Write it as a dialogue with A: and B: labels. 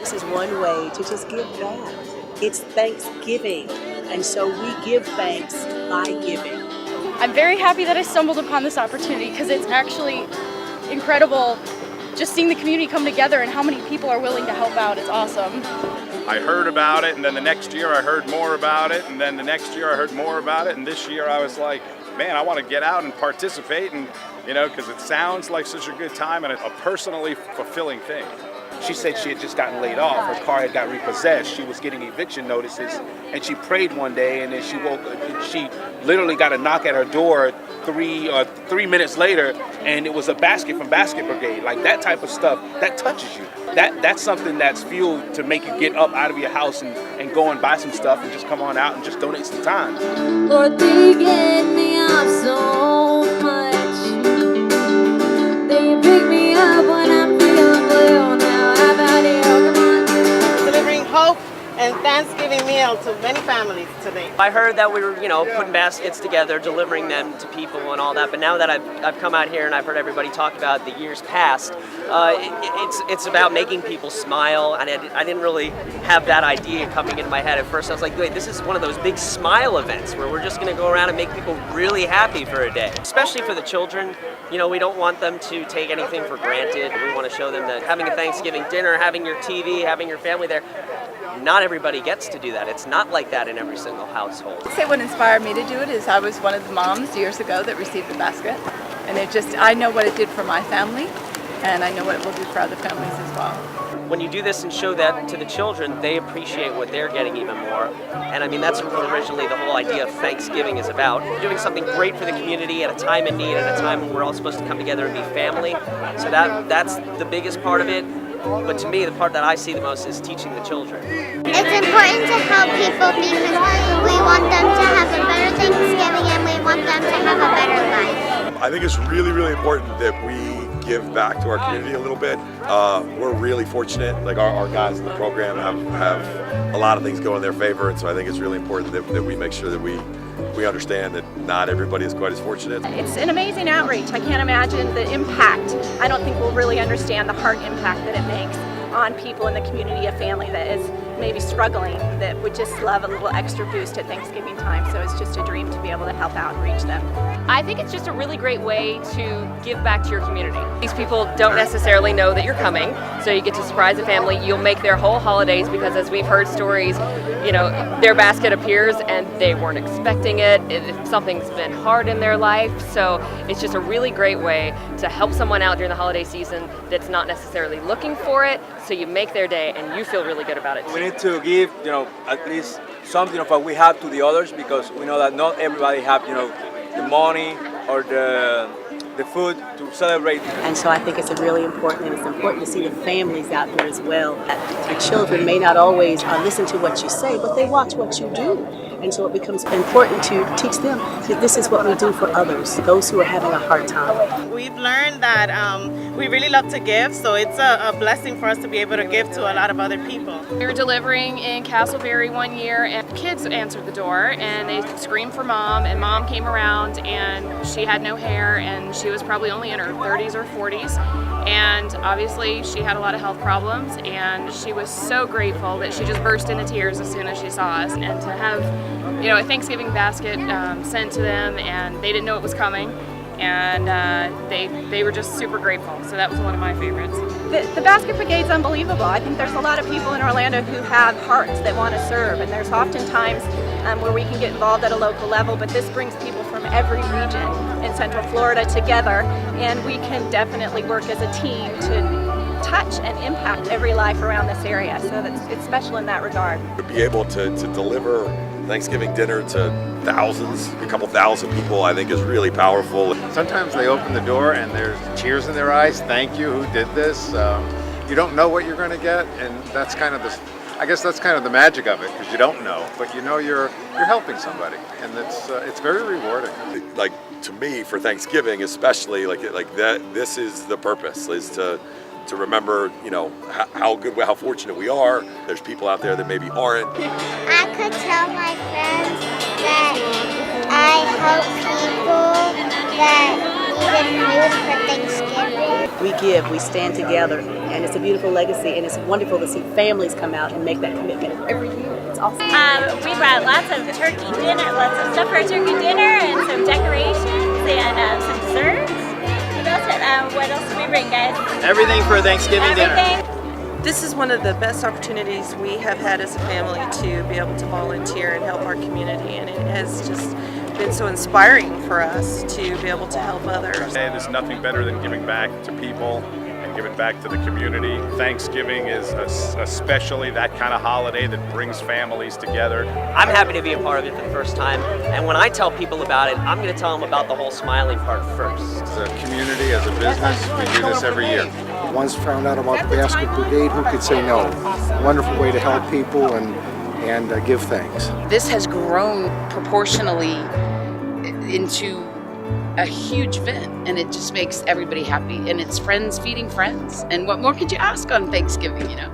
A: This is one way to just give back. It's Thanksgiving, and so we give thanks by giving.
B: I'm very happy that I stumbled upon this opportunity because it's actually incredible just seeing the community come together and how many people are willing to help out. It's awesome.
C: I heard about it, and then the next year I heard more about it, and then the next year I heard more about it, and this year I was like, man, I want to get out and participate, and because it sounds like such a good time and a personally fulfilling thing.
D: She said she had just gotten laid off. Her car had got repossessed. She was getting eviction notices, and she prayed one day, and then she woke. She literally got a knock at her door 3 minutes later, and it was a basket from Basket Brigade. Like that type of stuff that touches you. That's something that's fuel to make you get up out of your house and go and buy some stuff and just come on out and just donate some time.
E: Lord, they get me up so much. They pick me up when I'm feeling blue. Now how about you? Come on.
F: Delivering hope and Thanksgiving meal to many families today.
G: I heard that we were, putting baskets together, delivering them to people and all that. But now that I've come out here and I've heard everybody talk about the years past, it's about making people smile. And I didn't really have that idea coming into my head at first. I was like, wait, this is one of those big smile events where we're just going to go around and make people really happy for a day, especially for the children. We don't want them to take anything for granted. We want to show them that having a Thanksgiving dinner, having your TV, having your family there, not everybody gets to do that. It's not like that in every single household.
B: I'd say what inspired me to do it is I was one of the moms years ago that received a basket, and I know what it did for my family, and I know what it will do for other families as well.
G: When you do this and show that to the children, they appreciate what they're getting even more. And I mean, that's what originally the whole idea of Thanksgiving is about. Doing something great for the community at a time in need, at a time when we're all supposed to come together and be family. So that's the biggest part of it. But to me, the part that I see the most is teaching the children.
H: It's important to help people because we want them to have a better Thanksgiving and we want them to have a better life.
I: I think it's really, really important that we give back to our community a little bit. We're really fortunate, like our guys in the program have a lot of things going in their favor, and so I think it's really important that we make sure that we understand that not everybody is quite as fortunate.
B: It's an amazing outreach. I can't imagine the impact. I don't think we'll really understand the heart impact that it makes on people in the community, a family that is maybe struggling, that would just love a little extra boost at Thanksgiving time. So it's just a dream to be able to help out and reach them.
J: I think it's just a really great way to give back to your community. These people don't necessarily know that you're coming, so you get to surprise a family. You'll make their whole holidays because, as we've heard stories, their basket appears and they weren't expecting it. Something's been hard in their life, so it's just a really great way to help someone out during the holiday season that's not necessarily looking for it, so you make their day and you feel really good about it.
K: We need to give, at least something of what we have to the others, because we know that not everybody have, the money or the food to celebrate.
A: And so I think it's really important, and it's important to see the families out there as well. The children may not always listen to what you say, but they watch what you do. And so it becomes important to teach them that this is what we do for others, those who are having a hard time.
F: We've learned that we really love to give, so it's a blessing for us to be able to give to a lot of other people.
B: We were delivering in Castleberry one year, and kids answered the door and they screamed for mom, and mom came around and she had no hair and she was probably only in her 30s or 40s. And obviously she had a lot of health problems, and she was so grateful that she just burst into tears as soon as she saw us. And to have, a Thanksgiving basket sent to them, and they didn't know it was coming, and they were just super grateful. So that was one of my favorites. The Basket Brigade's unbelievable. I think there's a lot of people in Orlando who have hearts that want to serve, and there's oftentimes where we can get involved at a local level, but this brings people from every region in Central Florida together, and we can definitely work as a team to touch and impact every life around this area. So it's special in that regard.
I: To be able to deliver Thanksgiving dinner to thousands, a couple thousand people, I think is really powerful.
C: Sometimes they open the door and there's tears in their eyes. Thank you, who did this? You don't know what you're going to get, and that's kind of the magic of it, because you don't know, but you're helping somebody, and it's very rewarding.
I: Like, to me, for Thanksgiving especially, like that, this is the purpose, is to remember, how fortunate we are. There's people out there that maybe aren't.
H: I could tell my friends that I help people that needed food for Thanksgiving.
A: we give, we stand together, and it's a beautiful legacy, and it's wonderful to see families come out and make that commitment every year. It's awesome.
L: We brought lots of turkey dinner, lots of stuff for our turkey dinner, and some decorations, and some desserts. What else did we bring, guys?
G: Everything for Thanksgiving dinner.
M: This is one of the best opportunities we have had as a family to be able to volunteer and help our community, and it has just been so inspiring for us to be able to help others.
N: And there's nothing better than giving back to people and giving back to the community. Thanksgiving is especially that kind of holiday that brings families together.
G: I'm happy to be a part of it for the first time, and when I tell people about it, I'm going to tell them about the whole smiling part first.
C: As a community, as a business, we do this every year.
O: Once found out about the Basket Brigade, who could say no? Wonderful way to help people and give thanks.
P: This has grown proportionally into a huge event, and it just makes everybody happy, and it's friends feeding friends. And what more could you ask on Thanksgiving, you know?